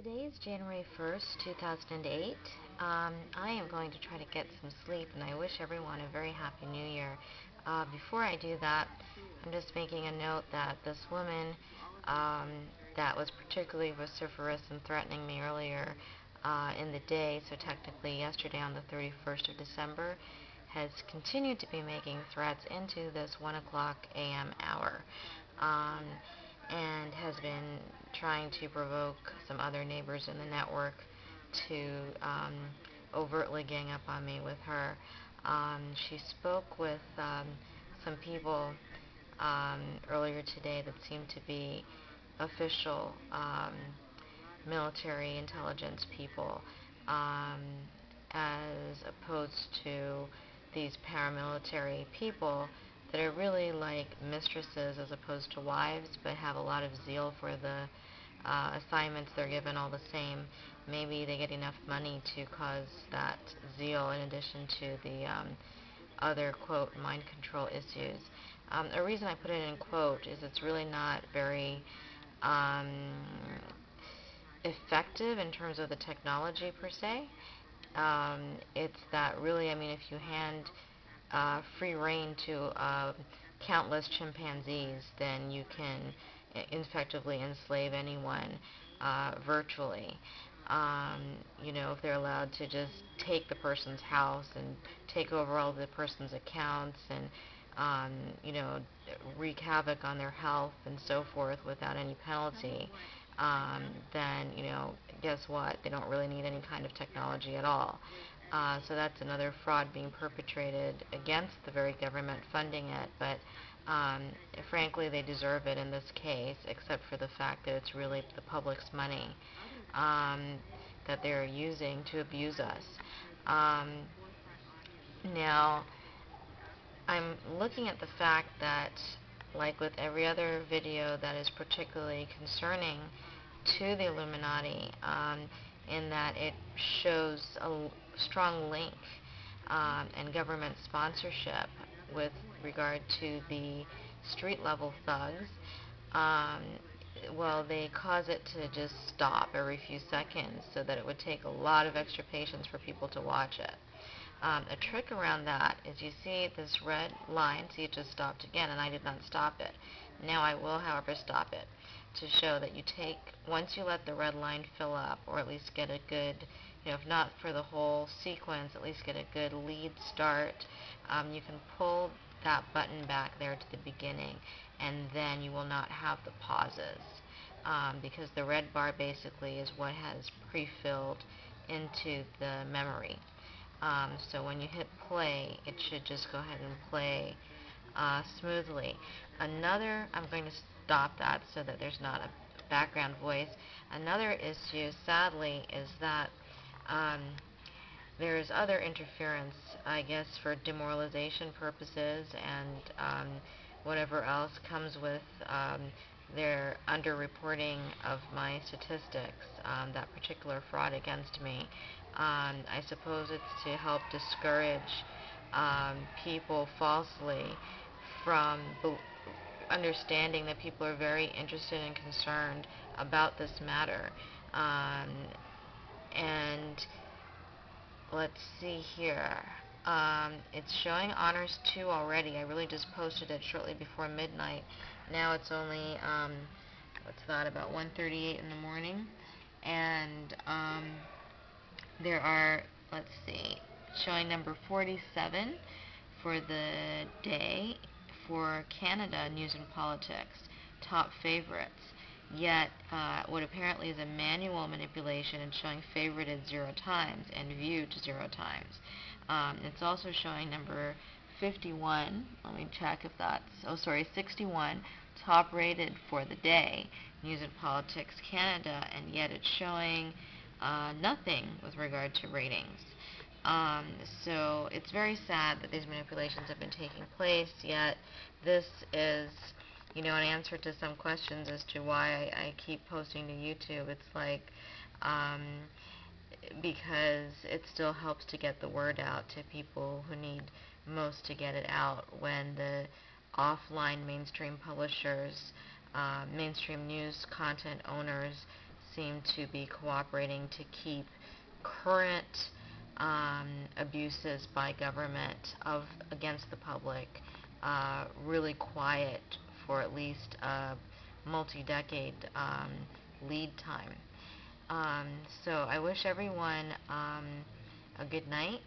Today is January 1st, 2008. I am going to try to get some sleep, and I wish everyone a very happy new year. Before I do that, I'm just making a note that this woman um, that was particularly vociferous and threatening me earlier in the day, so technically yesterday on the 31st of December, has continued to be making threats into this 1 o'clock a.m. hour. Um, and has been trying to provoke some other neighbors in the network to overtly gang up on me with her. She spoke with some people earlier today that seemed to be official military intelligence people, um, as opposed to these paramilitary people that are really like mistresses as opposed to wives, but have a lot of zeal for the assignments they're given all the same. Maybe they get enough money to cause that zeal in addition to the other, quote, mind control issues. A reason I put it in quote is it's really not very um, effective in terms of the technology per se. It's that really, I mean, if you hand free reign to countless chimpanzees, then you can effectively enslave anyone virtually. Um, if they're allowed to just take the person's house and take over all the person's accounts and, um, you know, wreak havoc on their health and so forth without any penalty, then, guess what? They don't really need any kind of technology at all. So that's another fraud being perpetrated against the very government funding it, but frankly they deserve it in this case, except for the fact that it's really the public's money that they're using to abuse us. Now, I'm looking at the fact that, like with every other video that is particularly concerning to the Illuminati, in that it shows a strong link and government sponsorship with regard to the street level thugs. Well, they cause it to just stop every few seconds so that it would take a lot of extra patience for people to watch it. A trick around that is you see this red line, see it just stopped again, and I did not stop it. Now I will, however, stop it to show that you take, once you let the red line fill up, or at least get a good, if not for the whole sequence, at least get a good lead start, you can pull that button back there to the beginning, and then you will not have the pauses, because the red bar basically is what has pre-filled into the memory. So when you hit play, it should just go ahead and play smoothly. I'm going to stop that so that there's not a background voice. Another issue, sadly, is that there is other interference, I guess, for demoralization purposes and whatever else comes with their underreporting of my statistics, that particular fraud against me. I suppose it's to help discourage people falsely from understanding that people are very interested and concerned about this matter. And let's see here. It's showing honors 2 already. I really just posted it shortly before midnight. Now it's only, what's that, about 1:38 in the morning. And there are, let's see, showing number 47 for the day for Canada News and Politics, top favorites. Yet, what apparently is a manual manipulation and showing favorited 0 times and viewed 0 times. It's also showing number 51, let me check if that's, 61, top rated for the day, News and Politics Canada, and yet it's showing nothing with regard to ratings. So it's very sad that these manipulations have been taking place, yet this is, an answer to some questions as to why I keep posting to YouTube. It's like, because it still helps to get the word out to people who need most to get it out when the offline mainstream publishers, mainstream news content owners seem to be cooperating to keep current abuses by government against the public really quiet for at least a multi-decade lead time. Um, so I wish everyone a good night,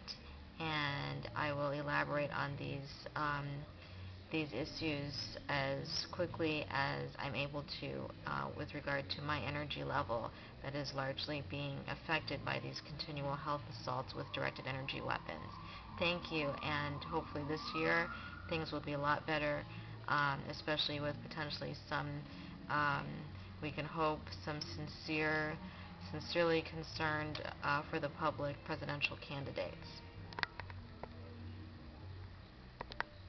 and I will elaborate on these issues as quickly as I'm able to with regard to my energy level that is largely being affected by these continual health assaults with directed energy weapons. Thank you, and hopefully this year things will be a lot better, especially with potentially some, um, we can hope, some sincerely concerned for the public presidential candidates.